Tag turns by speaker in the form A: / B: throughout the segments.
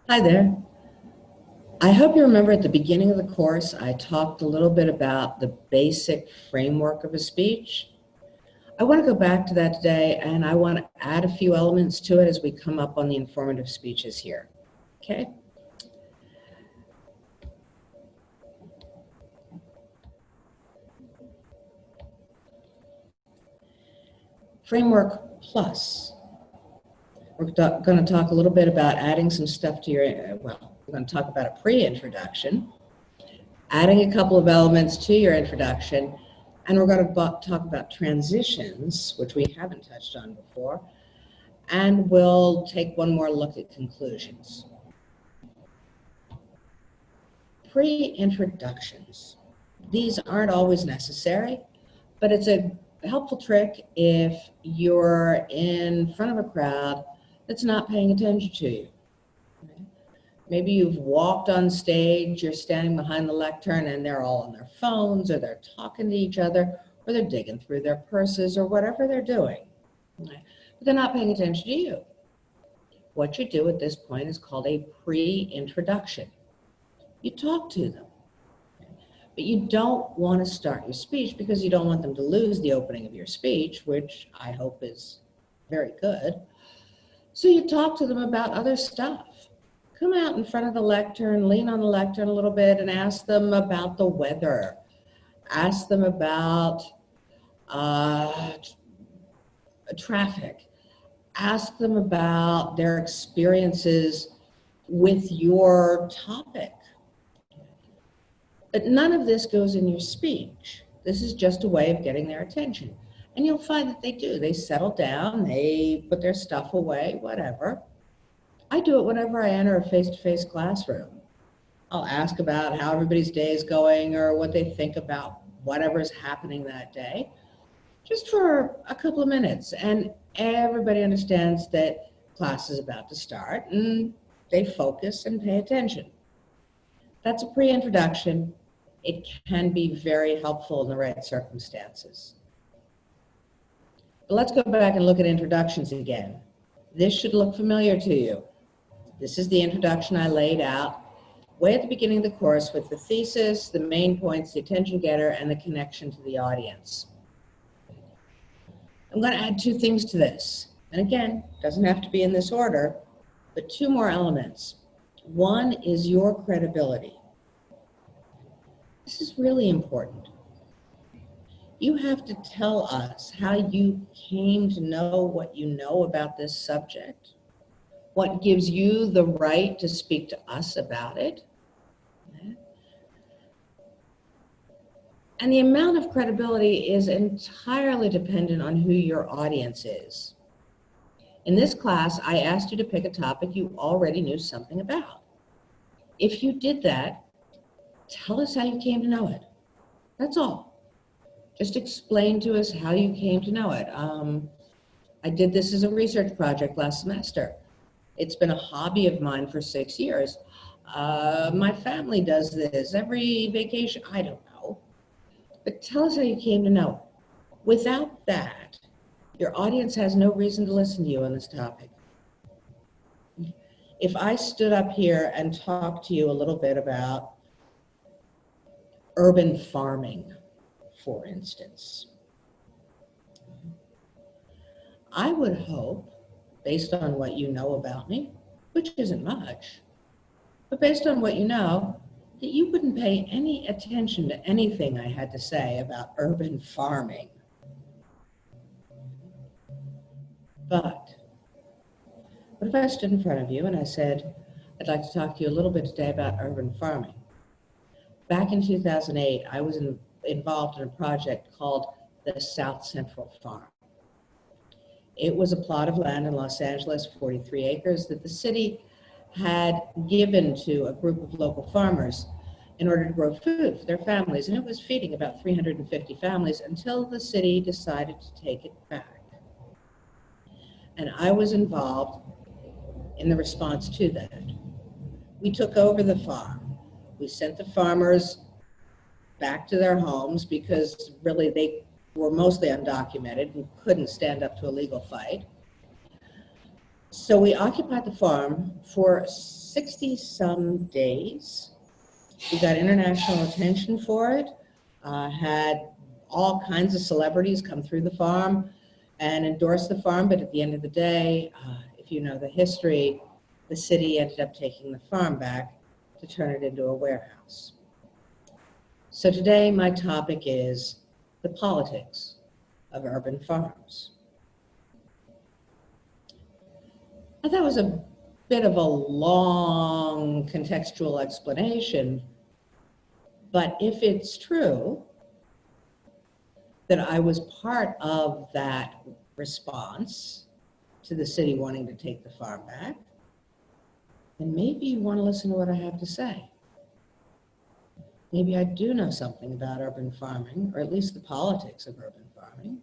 A: Hi there. I hope you remember at the beginning of the course, I talked a little bit about the basic framework of a speech. I want to go back to that today, and I want to add a few elements to it as we come up on the informative speeches here. Okay? Framework plus. We're going to talk a little bit about adding some stuff to your, we're going to talk about a pre-introduction, adding a couple of elements to your introduction, and we're going to talk about transitions, which we haven't touched on before, and we'll take one more look at conclusions. Pre-introductions. These aren't always necessary, but it's a helpful trick if you're in front of a crowd that's not paying attention to you. Maybe you've walked on stage, you're standing behind the lectern, and they're all on their phones, or they're talking to each other, or they're digging through their purses, or whatever they're doing. But they're not paying attention to you. What you do at this point is called a pre-introduction. You talk to them, but you don't want to start your speech because you don't want them to lose the opening of your speech, which I hope is very good. So you talk to them about other stuff. Come out in front of the lectern, lean on the lectern a little bit, and ask them about the weather. Ask them about traffic. Ask them about their experiences with your topic. But none of this goes in your speech. This is just a way of getting their attention. And you'll find that they do. They settle down, they put their stuff away, whatever. I do it whenever I enter a face-to-face classroom. I'll ask about how everybody's day is going or what they think about whatever's happening that day, just for a couple of minutes. And everybody understands that class is about to start, and they focus and pay attention. That's a pre-introduction. It can be very helpful in the right circumstances. But let's go back and look at introductions again. This should look familiar to you. This is the introduction I laid out way at the beginning of the course with the thesis, the main points, the attention getter, and the connection to the audience. I'm going to add two things to this. And again, it doesn't have to be in this order, but two more elements. One is your credibility. This is really important. You have to tell us how you came to know what you know about this subject, what gives you the right to speak to us about it. And the amount of credibility is entirely dependent on who your audience is. In this class, I asked you to pick a topic you already knew something about. If you did that, tell us how you came to know it. That's all. Just explain to us how you came to know it. I did this as a research project last semester. It's been a hobby of mine for 6 years. My family does this every vacation. I don't know. But tell us how you came to know it. Without that, your audience has no reason to listen to you on this topic. If I stood up here and talked to you a little bit about urban farming, for instance, I would hope, based on what you know about me, which isn't much, but based on what you know, that you wouldn't pay any attention to anything I had to say about urban farming. But what if I stood in front of you and I said, I'd like to talk to you a little bit today about urban farming. Back in 2008, I was involved in a project called the South Central Farm. It was a plot of land in Los Angeles, 43 acres, that the city had given to a group of local farmers in order to grow food for their families. And it was feeding about 350 families until the city decided to take it back. And I was involved in the response to that. We took over the farm. We sent the farmers back to their homes because really they were mostly undocumented and couldn't stand up to a legal fight. So we occupied the farm for 60-some days. We got international attention for it, had all kinds of celebrities come through the farm and endorse the farm, but at the end of the day, if you know the history, the city ended up taking the farm back to turn it into a warehouse. So today my topic is the politics of urban farms. I thought it was a bit of a long contextual explanation, but if it's true that I was part of that response to the city wanting to take the farm back, then maybe you want to listen to what I have to say. Maybe I do know something about urban farming, or at least the politics of urban farming.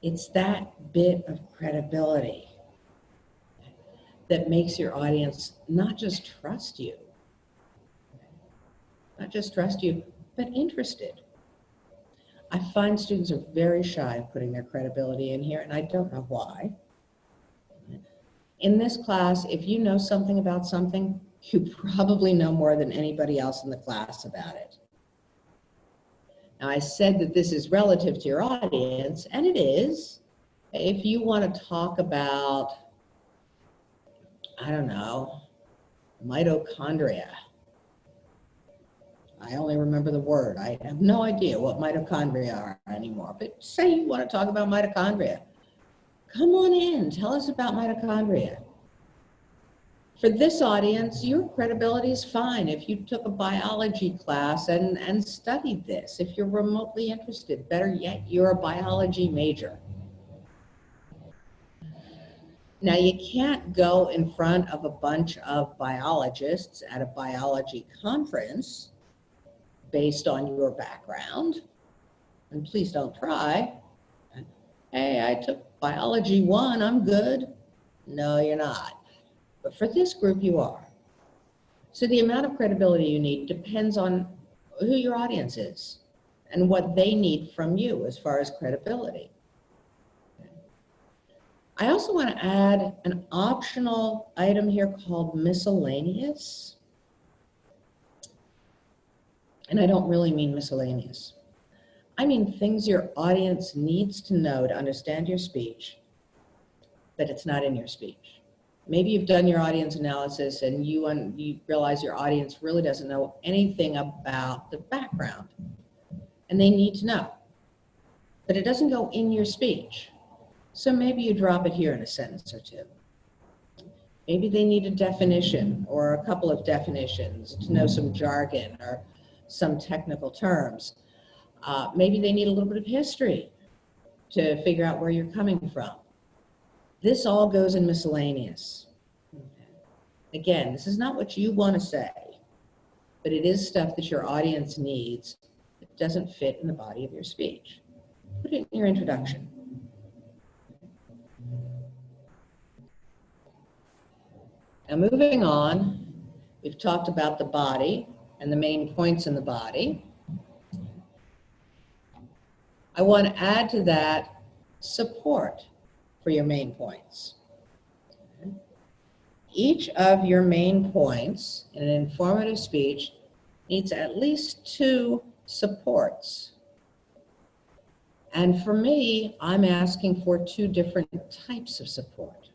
A: It's that bit of credibility that makes your audience not just trust you, but interested. I find students are very shy of putting their credibility in here, and I don't know why. In this class, if you know something about something, you probably know more than anybody else in the class about it. Now, I said that this is relative to your audience, and it is. If you want to talk about, I don't know, mitochondria. I only remember the word. I have no idea what mitochondria are anymore. But say you want to talk about mitochondria. Come on in, tell us about mitochondria. For this audience, your credibility is fine if you took a biology class and studied this. If you're remotely interested, better yet, you're a biology major. Now, you can't go in front of a bunch of biologists at a biology conference based on your background, and please don't try. Hey, I took biology 1, I'm good. No, you're not. But for this group, you are. So the amount of credibility you need depends on who your audience is and what they need from you as far as credibility. I also want to add an optional item here called miscellaneous. And I don't really mean miscellaneous. I mean things your audience needs to know to understand your speech, but it's not in your speech. Maybe you've done your audience analysis and you realize your audience really doesn't know anything about the background, and they need to know, but it doesn't go in your speech. So maybe you drop it here in a sentence or two. Maybe they need a definition or a couple of definitions to know some jargon or some technical terms. Maybe they need a little bit of history to figure out where you're coming from. This all goes in miscellaneous. Again, this is not what you want to say, but it is stuff that your audience needs that doesn't fit in the body of your speech. Put it in your introduction. Now, moving on, we've talked about the body and the main points in the body. I want to add to that support for your main points. Each of your main points in an informative speech needs at least 2 supports. And for me, I'm asking for 2 different types of support.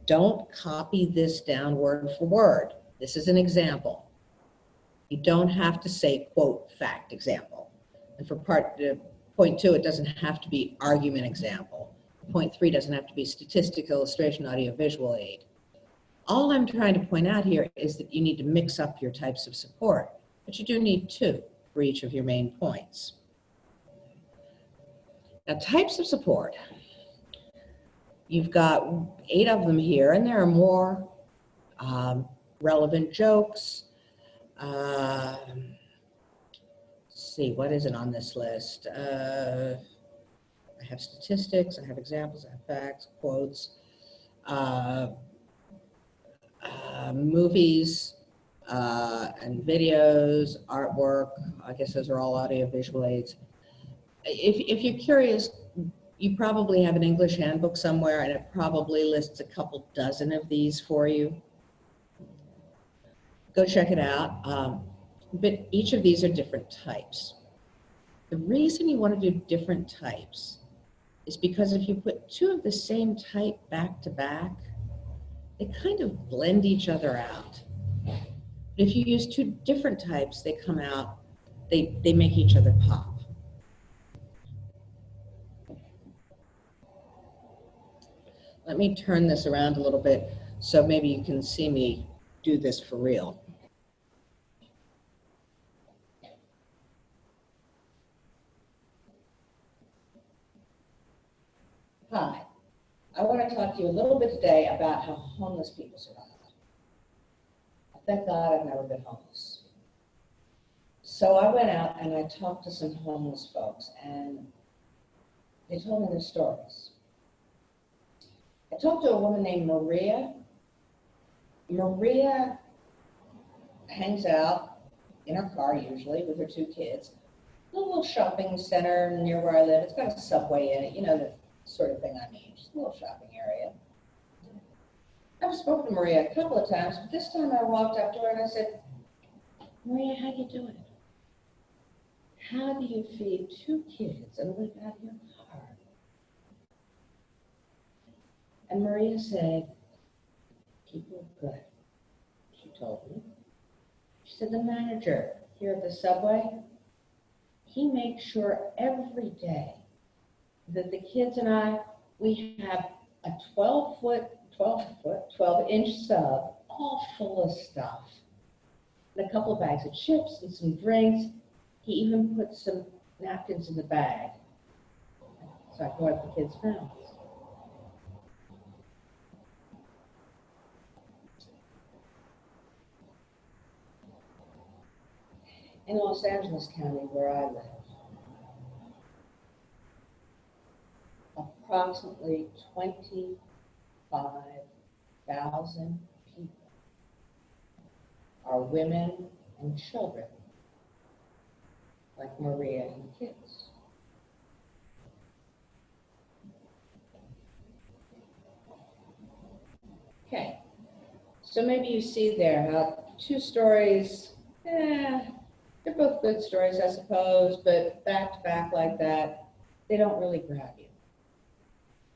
A: Don't copy this down word for word. This is an example. You don't have to say, quote, fact example. And for point 2, it doesn't have to be argument example. Point 3 doesn't have to be statistic, illustration, audio, visual aid. All I'm trying to point out here is that you need to mix up your types of support, but you do need 2 for each of your main points. Now, types of support. You've got 8 of them here, and there are more relevant jokes. Let's see, what is it on this list? I have statistics, I have examples, I have facts, quotes, movies and videos, artwork. I guess those are all audio visual aids. If you're curious, You probably have an English handbook somewhere, and it probably lists a couple dozen of these for you. Go check it out. But each of these are different types. The reason you want to do different types is because if you put two of the same type back to back, they kind of blend each other out. But if you use two different types, they come out, they make each other pop. Let me turn this around a little bit so maybe you can see me do this for real. Hi, I want to talk to you a little bit today about how homeless people survive. Thank God I've never been homeless. So I went out and I talked to some homeless folks, and they told me their stories. I talked to a woman named Maria. Maria hangs out in her car usually with her two kids. A little shopping center near where I live. It's got a Subway in it, you know, the sort of thing I mean. Just a little shopping area. I've spoken to Maria a couple of times, but this time I walked up to her and I said, Maria, how you doing? How do you feed two kids and live out of your car? And Maria said, people are good, she told me. She said, the manager here at the Subway, he makes sure every day that the kids and I, we have a 12-inch sub all full of stuff. And a couple of bags of chips and some drinks. He even put some napkins in the bag so I can wipe the kids' mouths. In Los Angeles County, where I live, approximately 25,000 people are women and children, like Maria and the kids. Okay, so maybe you see there how two stories, they're both good stories, I suppose, but back to back like that, they don't really grab you.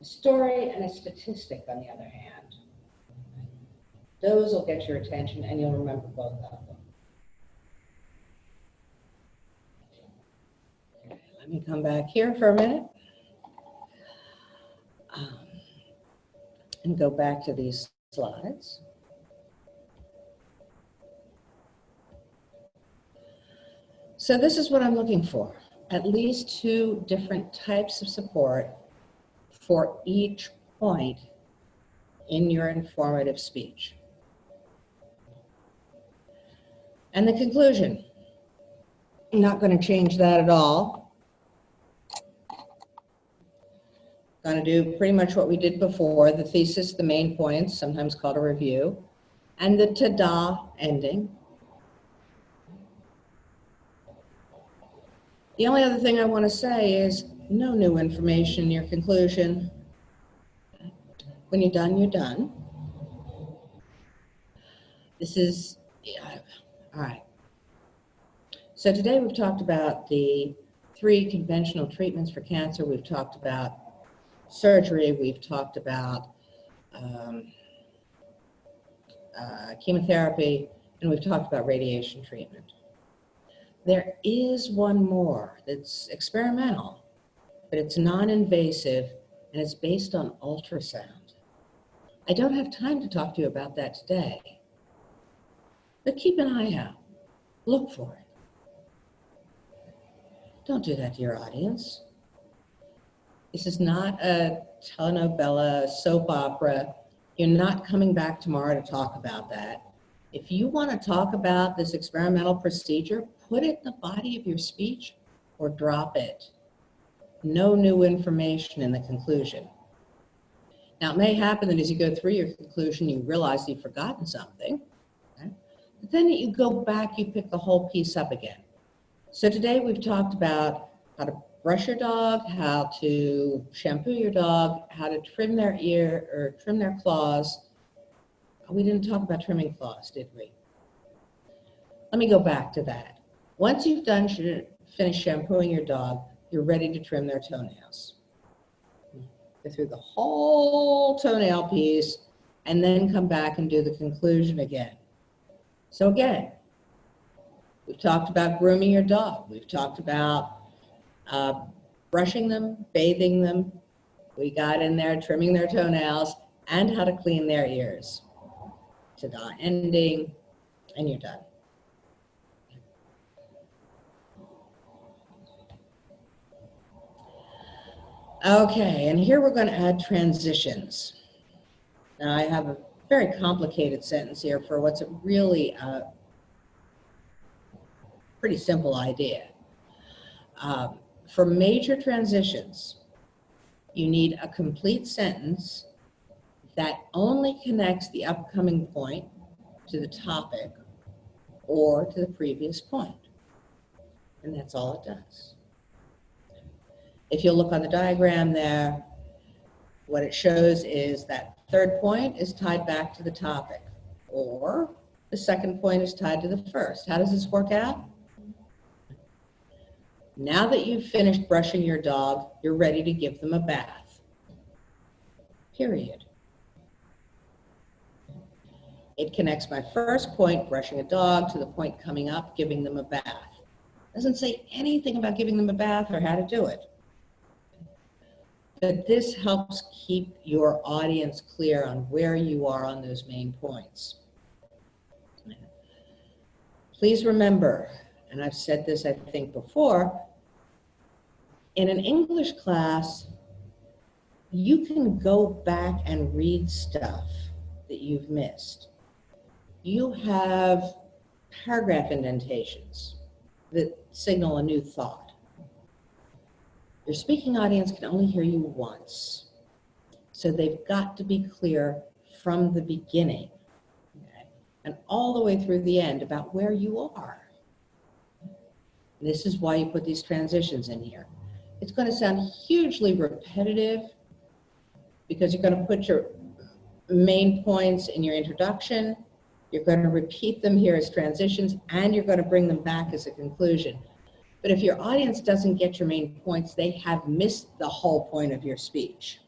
A: A story and a statistic, on the other hand, those will get your attention and you'll remember both of them. Okay, let me come back here for a minute and go back to these slides. So this is what I'm looking for, at least two different types of support for each point in your informative speech. And the conclusion, I'm not going to change that at all. Going to do pretty much what we did before, the thesis, the main points, sometimes called a review, and the ta-da ending. The only other thing I want to say is no new information in your conclusion. When you're done, you're done. This is, all right. So today we've talked about the 3 conventional treatments for cancer. We've talked about surgery. We've talked about chemotherapy, and we've talked about radiation treatment. There is one more that's experimental, but it's non-invasive, and it's based on ultrasound. I don't have time to talk to you about that today, but keep an eye out. Look for it. Don't do that to your audience. This is not a telenovela, soap opera. You're not coming back tomorrow to talk about that. If you want to talk about this experimental procedure, put it in the body of your speech or drop it. No new information in the conclusion. Now, it may happen that as you go through your conclusion, you realize you've forgotten something. Okay? But then you go back, you pick the whole piece up again. So today we've talked about how to brush your dog, how to shampoo your dog, how to trim their ear or trim their claws. We didn't talk about trimming claws, did we? Let me go back to that. Once you've finished shampooing your dog, you're ready to trim their toenails. Go through the whole toenail piece and then come back and do the conclusion again. So again, we've talked about grooming your dog. We've talked about brushing them, bathing them. We got in there trimming their toenails and how to clean their ears. Ta-da, ending, and you're done. Okay, and here we're going to add transitions. Now I have a very complicated sentence here for what's really a pretty simple idea. For major transitions, you need a complete sentence that only connects the upcoming point to the topic or to the previous point. And that's all it does. If you look on the diagram there, what it shows is that third point is tied back to the topic, or the second point is tied to the first. How does this work out? Now that you've finished brushing your dog, you're ready to give them a bath. Period. It connects my first point, brushing a dog, to the point coming up, giving them a bath. It doesn't say anything about giving them a bath or how to do it. But this helps keep your audience clear on where you are on those main points. Please remember, and I've said this I think before, in an English class, you can go back and read stuff that you've missed. You have paragraph indentations that signal a new thought. Your speaking audience can only hear you once. So they've got to be clear from the beginning, okay, and all the way through the end about where you are. And this is why you put these transitions in here. It's going to sound hugely repetitive because you're going to put your main points in your introduction, you're going to repeat them here as transitions, and you're going to bring them back as a conclusion. But if your audience doesn't get your main points, they have missed the whole point of your speech.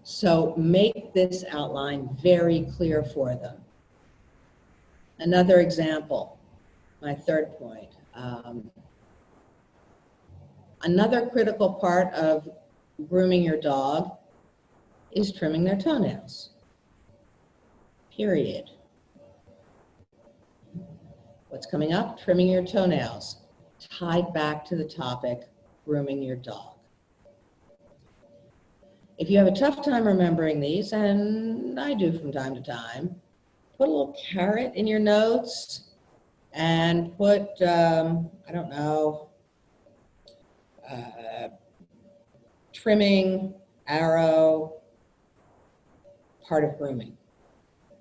A: So make this outline very clear for them. Another example, my third point. Another critical part of grooming your dog is trimming their toenails. Period. What's coming up? Trimming your toenails. Tied back to the topic, grooming your dog. If you have a tough time remembering these, and I do from time to time, put a little carrot in your notes and put, I don't know, trimming, arrow, part of grooming.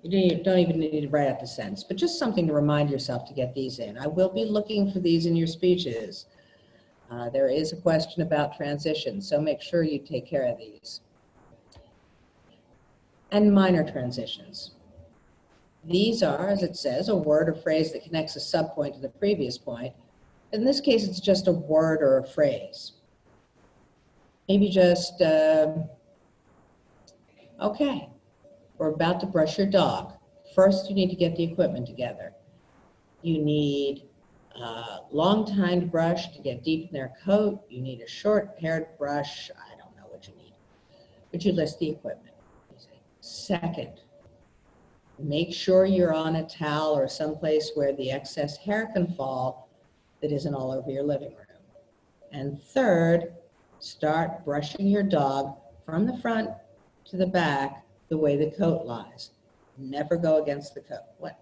A: You don't even need to write out the sentence, but just something to remind yourself to get these in. I will be looking for these in your speeches. There is a question about transitions, so make sure you take care of these. And minor transitions. These are, as it says, a word or phrase that connects a subpoint to the previous point. In this case, it's just a word or a phrase. Maybe just, okay. We're about to brush your dog. First, you need to get the equipment together. You need a long-tined brush to get deep in their coat. You need a short-haired brush. I don't know what you need. But you list the equipment. Second, make sure you're on a towel or someplace where the excess hair can fall that isn't all over your living room. And third, start brushing your dog from the front to the back the way the coat lies. Never go against the coat. What?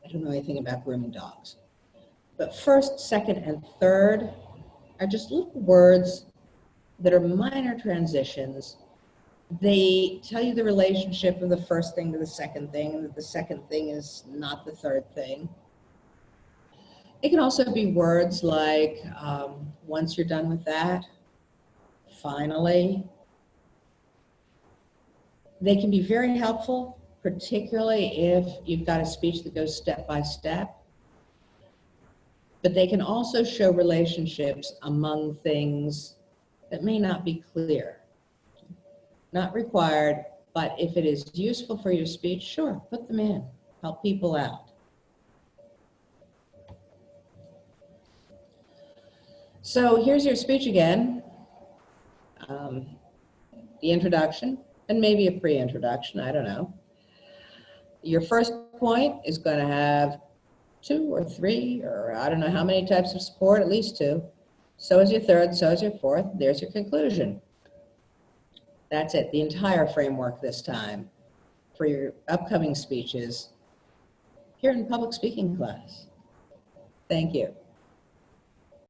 A: I don't know anything about grooming dogs. But first, second, and third are just little words that are minor transitions. They tell you the relationship of the first thing to the second thing, and that the second thing is not the third thing. It can also be words like, once you're done with that, finally. They can be very helpful, particularly if you've got a speech that goes step by step. But they can also show relationships among things that may not be clear. Not required, but if it is useful for your speech, sure, put them in. Help people out. So here's your speech again. The introduction, and maybe a pre-introduction, I don't know. Your first point is going to have 2 or 3, or I don't know how many types of support, at least 2. So is your third, so is your fourth. There's your conclusion. That's it, the entire framework this time for your upcoming speeches here in public speaking class. Thank you.